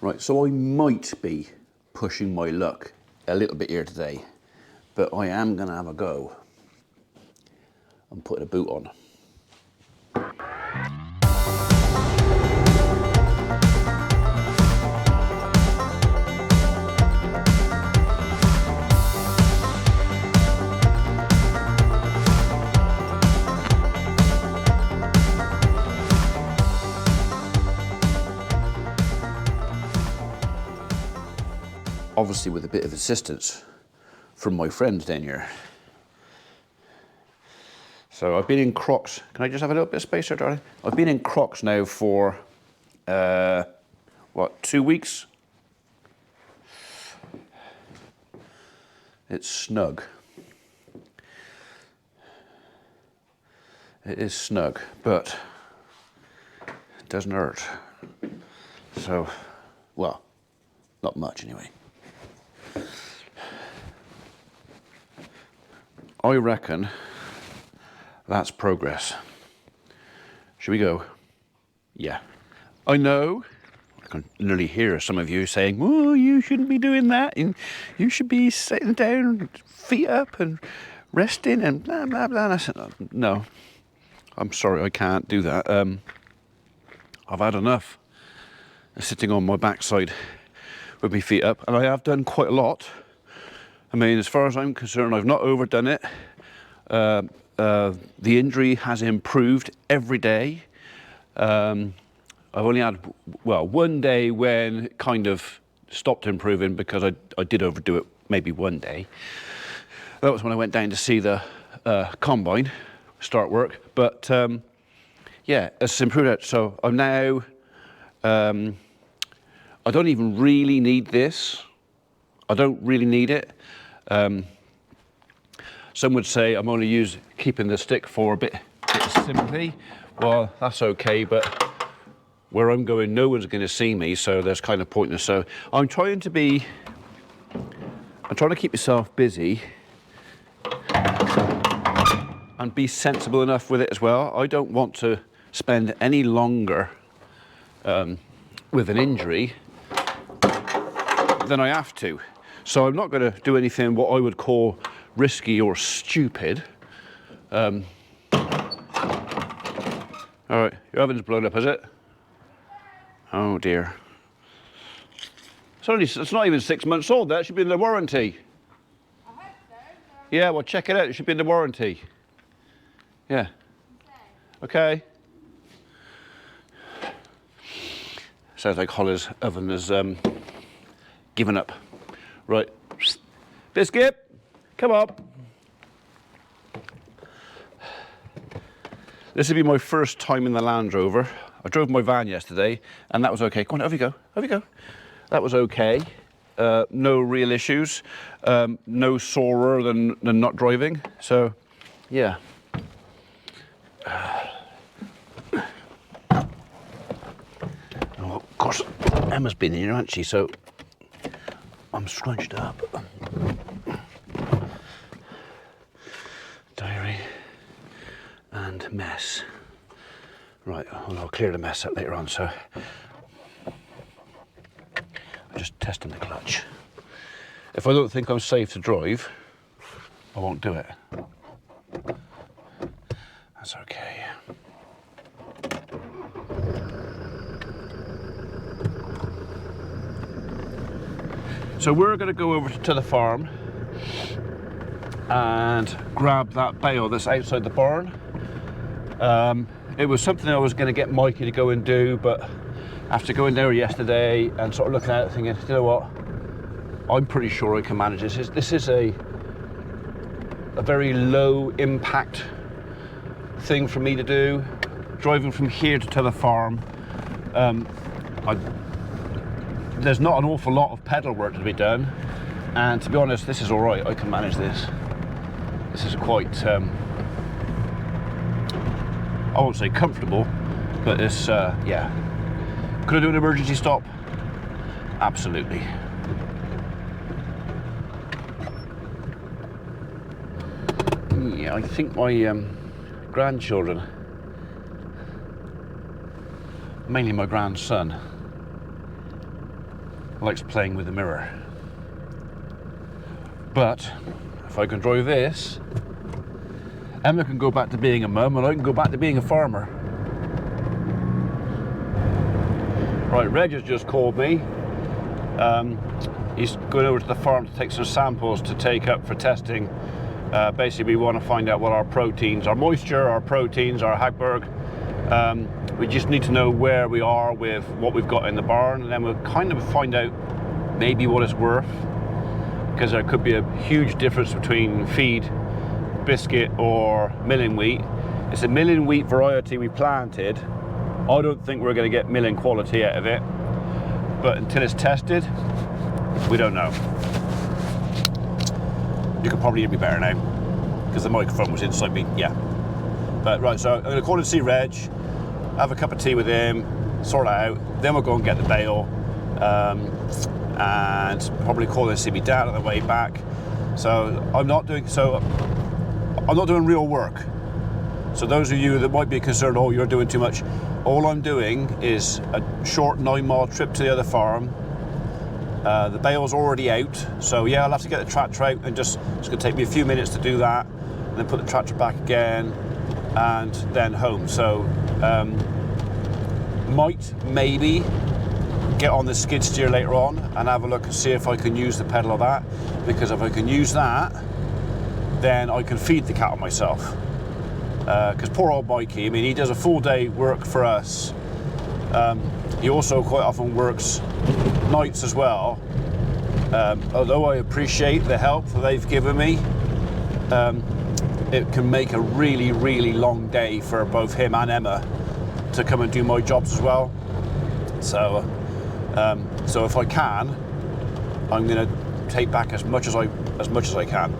Right, so I might be pushing my luck a little bit here today, but I am going to have a go and put a boot on. Obviously with a bit of assistance from my friend down here. So I've been in Crocs. Can I just have a little bit of space here, darling? I've been in Crocs now for, what, 2 weeks? It's snug. It is snug, but it doesn't hurt. So, well, not much anyway. I reckon that's progress. Should we go? Yeah. I know, I can nearly hear some of you saying, oh, you shouldn't be doing that, and you should be sitting down, feet up and resting and blah, blah, blah. And I said, no, I'm sorry, I can't do that. I've had enough of sitting on my backside with my feet up, and I have done quite a lot. I mean, as far as I'm concerned, I've not overdone it. The injury has improved every day. I've only had, well, one day when it kind of stopped improving because I did overdo it maybe one day. That was when I went down to see the combine start work. But yeah, it's improved. So I'm now, I don't even really need this. I don't really need it. Some would say I'm only keeping the stick for a bit of sympathy. Well, that's okay, but where I'm going, no one's going to see me, so that's kind of pointless. So I'm trying to keep myself busy and be sensible enough with it as well. I don't want to spend any longer with an injury than I have to. So I'm not going to do anything what I would call risky or stupid. All right, your oven's blown up, is it? Oh dear. It's not even 6 months old. That should be in the warranty. I hope so. Yeah, well, check it out. It should be in the warranty. Yeah. Okay. Sounds like Holly's oven has given up. Right. Biscuit, come up. This will be my first time in the Land Rover. I drove my van yesterday and that was okay. Go on, over you go, over you go. That was okay. No real issues. No sorer than not driving. So, yeah. Oh, of course, Emma's been here, hasn't she? So, I'm scrunched up. Diary and mess. Right, well, I'll clear the mess up later on, so I'm just testing the clutch. If I don't think I'm safe to drive, I won't do it. That's okay. So we're going to go over to the farm and grab that bale that's outside the barn. It was something I was going to get Mikey to go and do, but after going there yesterday and sort of looking at it thinking, you know what, I'm pretty sure I can manage this. This is a very low impact thing for me to do. Driving from here to the farm, there's not an awful lot of pedal work to be done, and to be honest, this is all right. I can manage this. This is quite, I won't say comfortable, but it's, yeah. Could I do an emergency stop? Absolutely. Yeah, I think my grandchildren, mainly my grandson, likes playing with the mirror. But if I can drive this, Emma can go back to being a mum and I can go back to being a farmer. Right, Reg has just called me. He's going over to the farm to take some samples to take up for testing. Basically, we want to find out what our proteins, our moisture, our proteins, our Hagberg. We just need to know where we are with what we've got in the barn, and then we'll kind of find out maybe what it's worth, because there could be a huge difference between feed, biscuit, or milling wheat. It's a milling wheat variety we planted. I don't think we're going to get milling quality out of it, but until it's tested, we don't know. You can probably hear me better now because the microphone was inside me. Yeah. But right, so I'm going to call and see Reg, have a cup of tea with him, sort it out. Then we'll go and get the bale, and probably call and see me dad on the way back. So I'm not doing real work. So those of you that might be concerned, oh, you're doing too much. All I'm doing is a short 9-mile trip to the other farm. The bale's already out, so yeah, I'll have to get the tractor out, and it's going to take me a few minutes to do that, and then put the tractor back again, and then home. So maybe get on the skid steer later on and have a look and see if I can use the pedal of that, because if I can use that, then I can feed the cattle myself. Because poor old Mikey, I mean, he does a full day work for us. He also quite often works nights as well. Although I appreciate the help that they've given me, it can make a really, really long day for both him and Emma to come and do my jobs as well. So, so if I can, I'm going to take back as much as I can.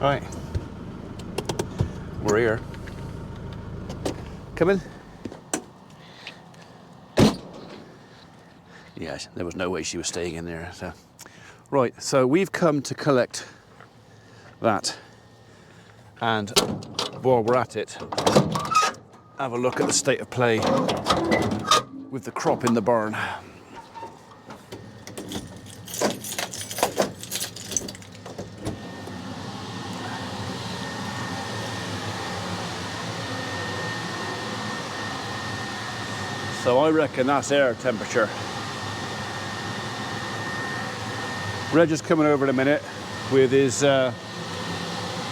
Right, we're here. Come in. Yes, there was no way she was staying in there. So. Right, so we've come to collect that, and while we're at it, have a look at the state of play with the crop in the barn. So I reckon that's air temperature. Reg is coming over in a minute with his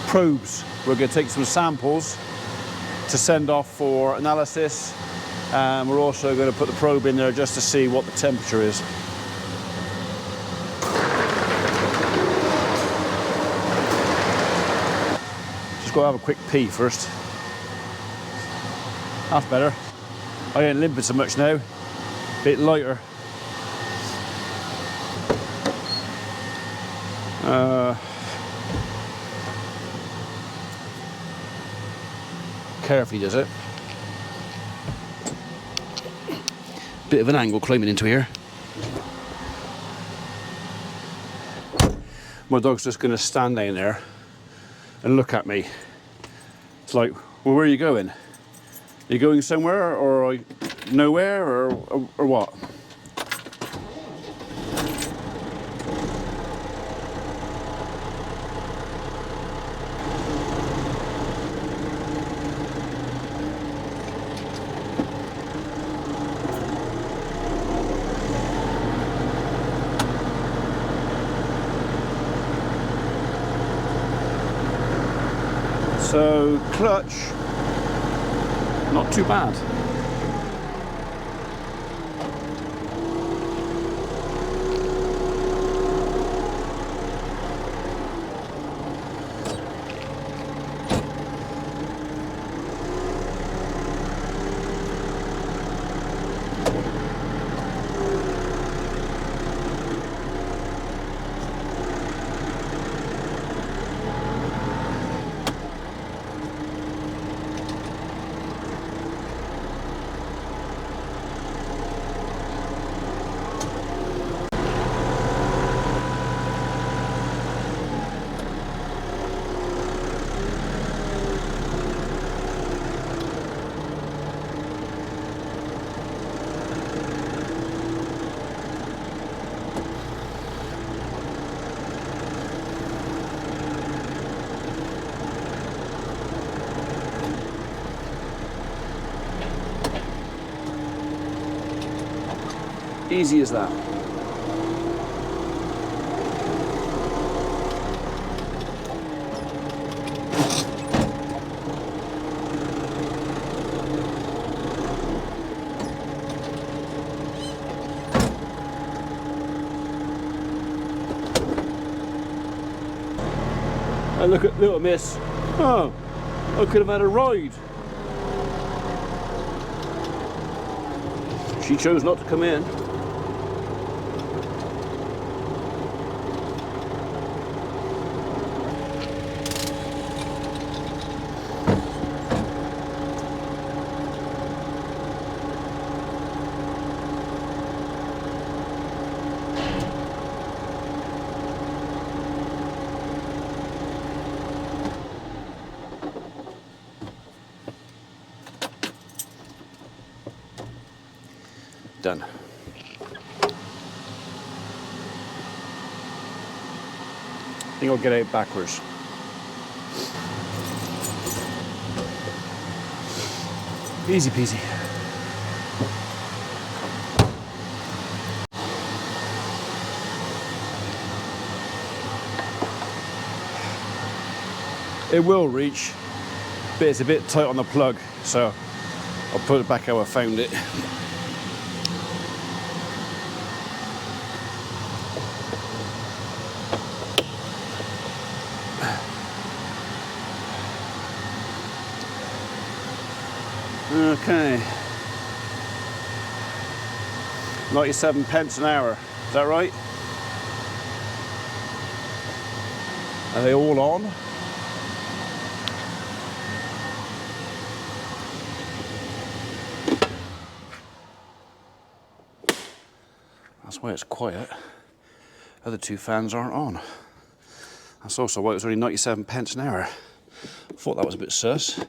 probes. We're going to take some samples to send off for analysis, and we're also going to put the probe in there just to see what the temperature is. Just got to have a quick pee first. That's better. I ain't limping so much now, a bit lighter. Carefully does it. Bit of an angle climbing into here. My dog's just going to stand down there and look at me. It's like, well, where are you going? Are you going somewhere, or nowhere, or what? So, clutch, not too bad. Easy as that. And look at little miss. Oh, I could have had a ride. She chose not to come in. Done. I think I'll get out backwards. Easy peasy. It will reach, but it's a bit tight on the plug, so I'll put it back how I found it. Okay. 97 pence an hour, is that right? Are they all on? That's why it's quiet. Other two fans aren't on. That's also why it was only 97 pence an hour. Thought that was a bit sus.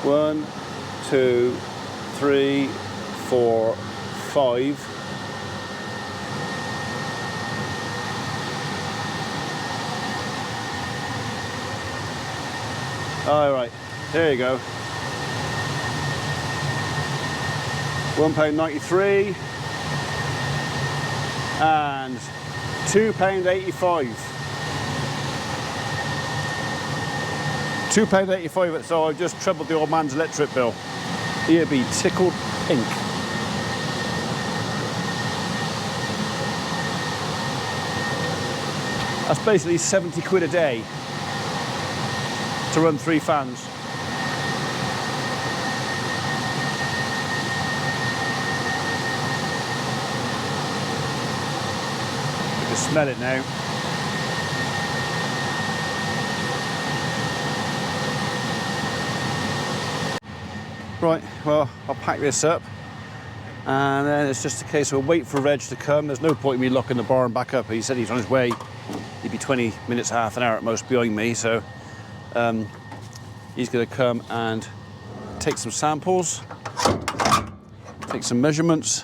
One, two, three, four, five. All right, there you go. £1.93 and £2.85. £2.85, so I've just trebled the old man's electric bill. He'll be tickled pink. That's basically 70 quid a day to run 3 fans. You can smell it now. Right, well, I'll pack this up and then it's just a case of wait for Reg to come. There's no point in me locking the barn back up. He said he's on his way. He'd be 20 minutes, half an hour at most behind me, so he's going to come and take some samples, take some measurements,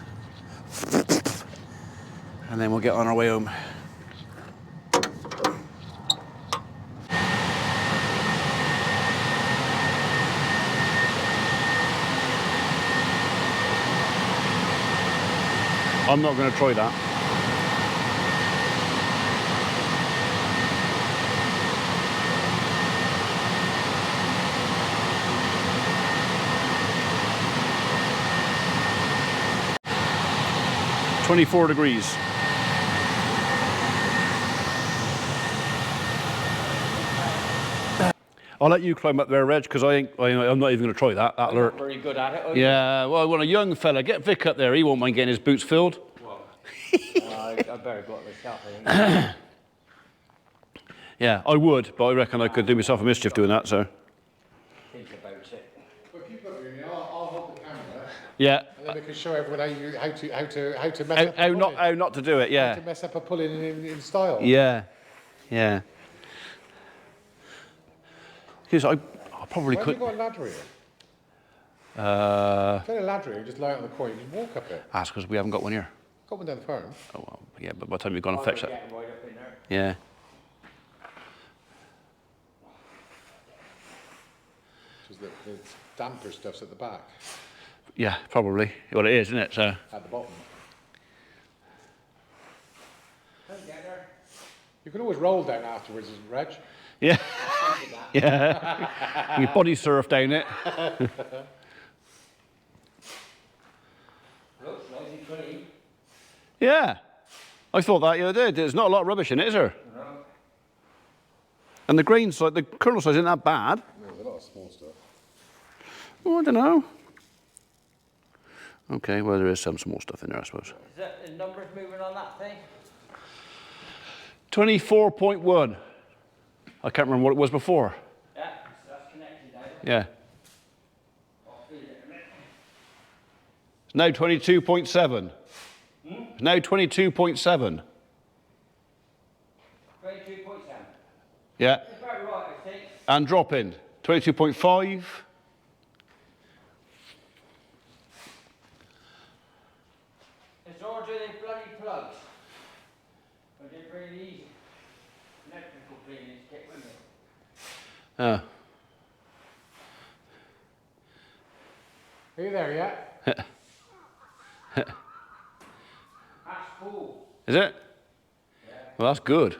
and then we'll get on our way home. I'm not going to try that. "24 degrees. I'll let you climb up there, Reg, because I'm not even going to try that. I'm not very good at it, are you? Yeah, well, I want a young fella. Get Vic up there. He won't mind getting his boots filled. Well, I better go up myself, I think. Yeah, I would, but I reckon I could do myself a mischief doing that, so. Think about it. Well, if you put me in, I'll hold the camera. Yeah. And then we can show everyone how to mess up a pull-in. How not to do it, yeah. How to mess up a pull-in in style. Yeah, yeah. Because I probably Why could. have you got a ladder here? Get a ladder here, just lie it on the corner, you just walk up it. That's because we haven't got one here. Got one down the farm. Oh, well, yeah, but by the time we've gone and fetched that. Getting right up in there. Yeah. Because the damper stuff's at the back, Yeah, probably. Well, it is, isn't it? So. at the bottom. Don't get her. You can always roll down afterwards, Reg. Yeah. Yeah. You body surf down it. Looks nice and clean. Yeah. I thought that the other day. There's not a lot of rubbish in it, is there? No. And the grain size, the kernel size isn't that bad. There's a lot of small stuff. Oh, I don't know. Okay, well, there is some small stuff in there, I suppose. Is that the numbers moving on that thing? 24.1. I can't remember what it was before. Yeah, so that's connected now. Yeah. I'll feed it in a minute. It's now 22.7. It's now 22.7. 22.7. Yeah. That's about right, I think. And dropping. 22.5. It's all do they bloody plugs. But they're really easy. Electrical cleaning to get with it. Oh. Are you there yet? That's cool. Is it? Yeah. Well, that's good.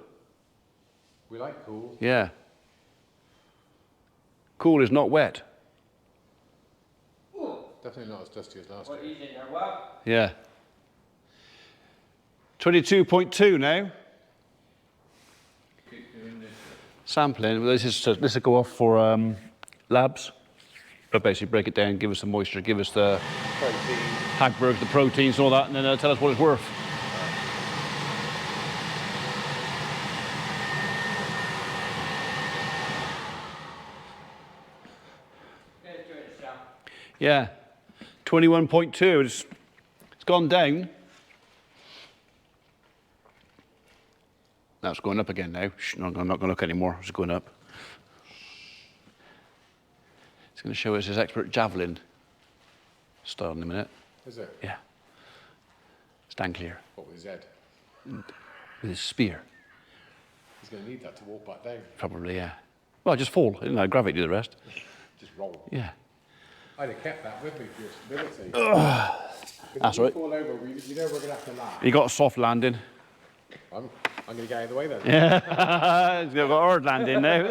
We like cool. Yeah. Cool is not wet. Ooh. Definitely not as dusty as last What year. is in there? Well, Yeah. 22.2 now. Sampling. Well, this will go off for labs. But basically break it down, give us the moisture, give us the Protein. Hagberg, the proteins and all that, and then tell us what it's worth. get it to it itself. Yeah. 21.2. It's gone down. Now it's going up again now. Shh, no, I'm not going to look anymore. It's going up. It's going to show us his expert javelin style in a minute. Is it? Yeah. Stand clear. What with his head? With his spear. He's going to need that to walk back down. Probably, yeah. Well, just fall. You know, gravity do the rest. Just roll. Yeah. I'd have kept that with me for your stability. That's if you right. fall over, you know we're going to have to laugh. You got a soft landing. I'm going to get out of the way then. Yeah. He's got a hard landing now.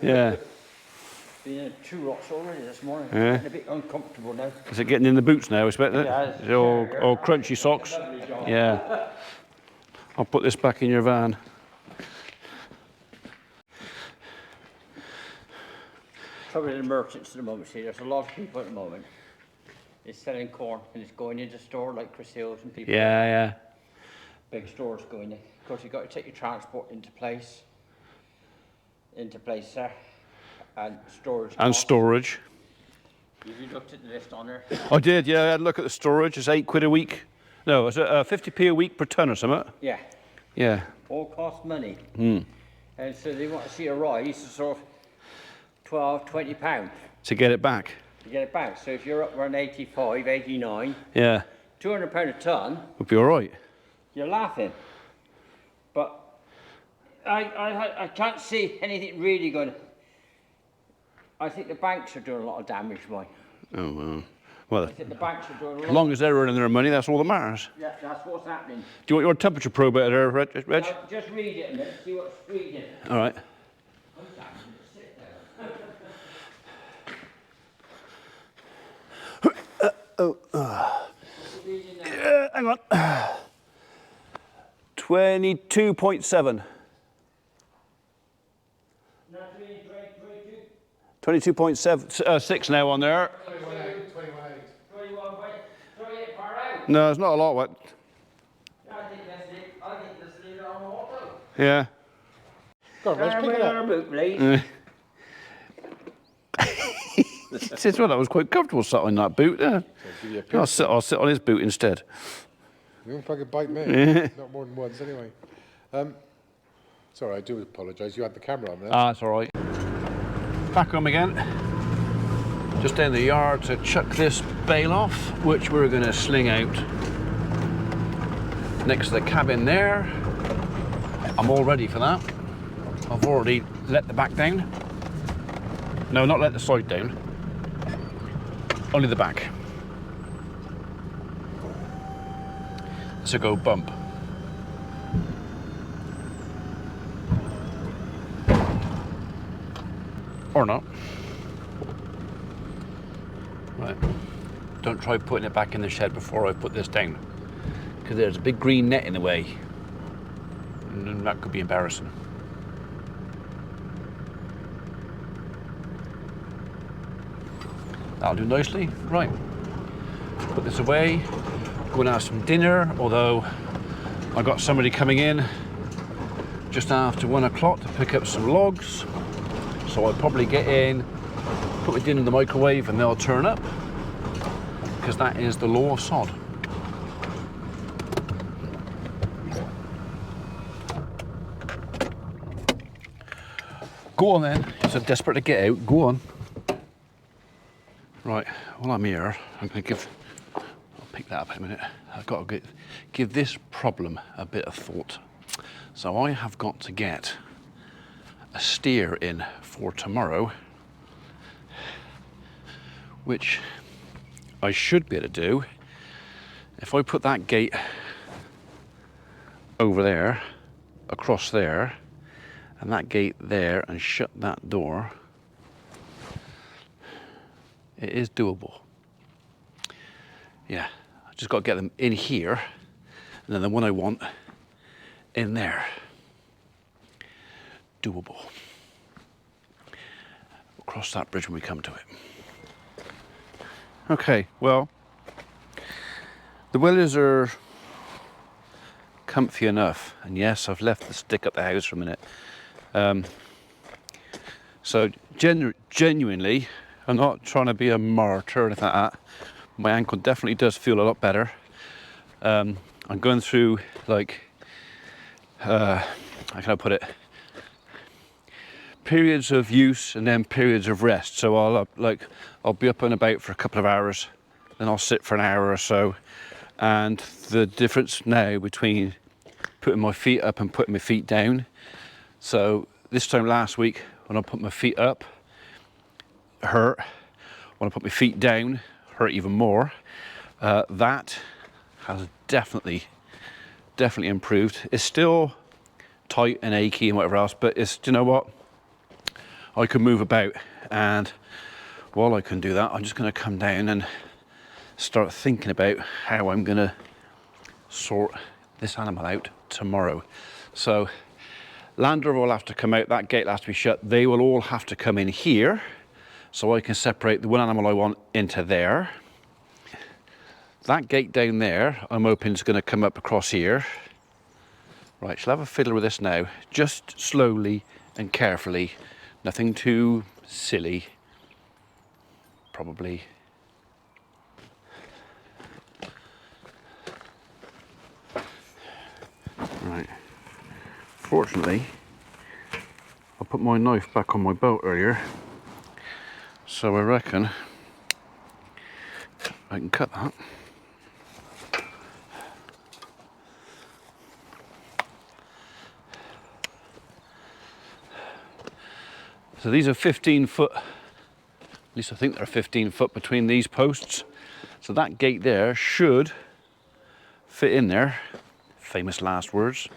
Yeah. Been in 2 rocks already this morning. Yeah. Getting a bit uncomfortable now. Is it getting in the boots now, I expect it? Yeah, Is it all crunchy socks? Lovely job. Yeah. I'll put this back in your van. Probably the merchants at the moment, see, there's a lot of people at the moment. It's selling corn and it's going into store like Chris Hills and people. Yeah, yeah. Big stores going in. Of course, you've got to take your transport into place there, and storage. And costs. storage. Have you looked at the list on there? I did, yeah. I had a look at the storage. It's £8 a week. No, it's 50p a week per ton or something. Yeah, Yeah. all cost money. And so they want to see a rise of sort of 12, 20 pounds To get it back. to get it back. So if you're up around 85, 89, Yeah. £200 a ton, Would be all right. you're laughing. But I can't see anything really going. I think the banks are doing a lot of damage, mine. Oh, well. Well, I think the banks are doing a lot. as long as they're earning their money, that's all that matters. Yeah, that's what's happening. Do you want your temperature probe out there, Reg? Now, just read it a minute, see what's reading. All right. Hang on. 22.7. 22.6 now on there. 21.8. 21.38 per hour. No, it's not a lot. What? I think that's it. I think that's it on the water. Yeah. Go on, Reg, pick it up. boot, please. Says well, that was quite comfortable sat on that boot. Yeah. Give you a pinch. I'll sit on his boot instead. You won't fucking bite me. Not more than once, anyway. Sorry, I do apologise. You had the camera on there. Ah, it's all right. Back home again. Just down the yard to chuck this bale off, which we're going to sling out next to the cabin there. I'm all ready for that. I've already let the back down. No, not let the side down. Only the back. So go bump. Or not. Right. Don't try putting it back in the shed before I put this down, because there's a big green net in the way, and that could be embarrassing. That'll do nicely. Right. Put this away. Go and have some dinner, although I got somebody coming in just after 1 o'clock to pick up some logs. So I'll probably get in, put my dinner in the microwave, and they'll turn up, because that is the law of sod. Go on then, you're so desperate to get out, go on. Right, while I'm here, I'm going to I'll pick that up in a minute. I've got to give this problem a bit of thought. So I have got to get a steer in for tomorrow, which I should be able to do if I put that gate over there, across there, and that gate there, and shut that door. It is doable. Yeah, I just got to get them in here, and then the one I want in there. Doable. We'll cross that bridge when we come to it. Okay, well, the willows are comfy enough, and yes, I've left the stick at the house for a minute. So genuinely, I'm not trying to be a martyr or anything like that. My ankle definitely does feel a lot better. I'm going through, like, how can I put it? Periods of use and then periods of rest. So I'll be up and about for a couple of hours, then I'll sit for an hour or so. And the difference now between putting my feet up and putting my feet down. So this time last week, when I put my feet up, it hurt. When I put my feet down, hurt even more. That has definitely improved. It's still tight and achy and whatever else, but it's, do you know what? I can move about, and while I can do that, I'm just going to come down and start thinking about how I'm going to sort this animal out tomorrow. So Land Rover will have to come out, that gate will have to be shut, they will all have to come in here, so I can separate the one animal I want into there. That gate down there, I'm hoping is going to come up across here. Right, shall I have a fiddle with this now, just slowly and carefully. Nothing too silly, probably. Right, fortunately, I put my knife back on my belt earlier, so I reckon I can cut that. So these are 15 foot, at least I think they're 15 foot between these posts. So that gate there should fit in there. Famous last words.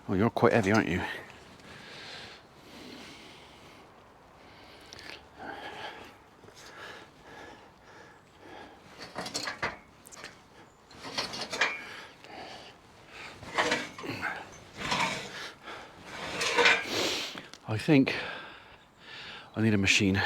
Oh, you're quite heavy, aren't you? I think I need a machine.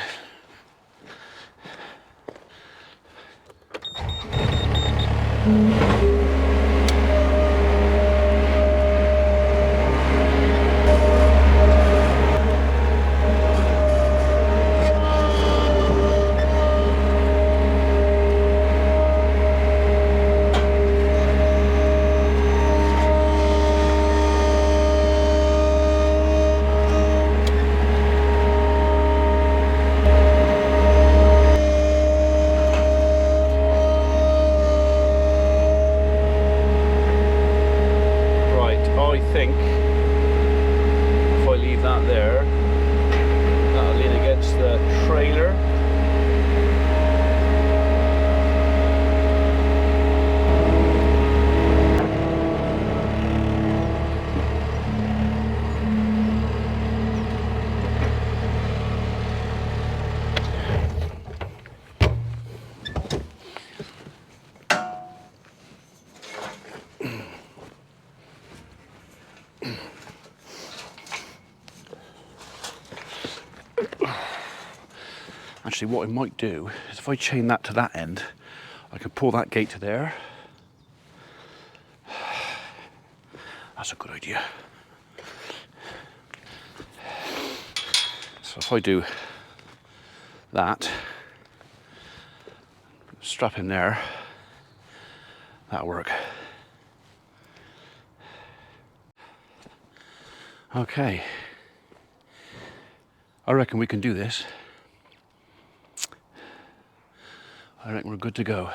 Actually, what I might do is if I chain that to that end, I can pull that gate to there. That's a good idea. So if I do that, strap him there, that'll work. Okay. I reckon we can do this. I reckon we're good to go.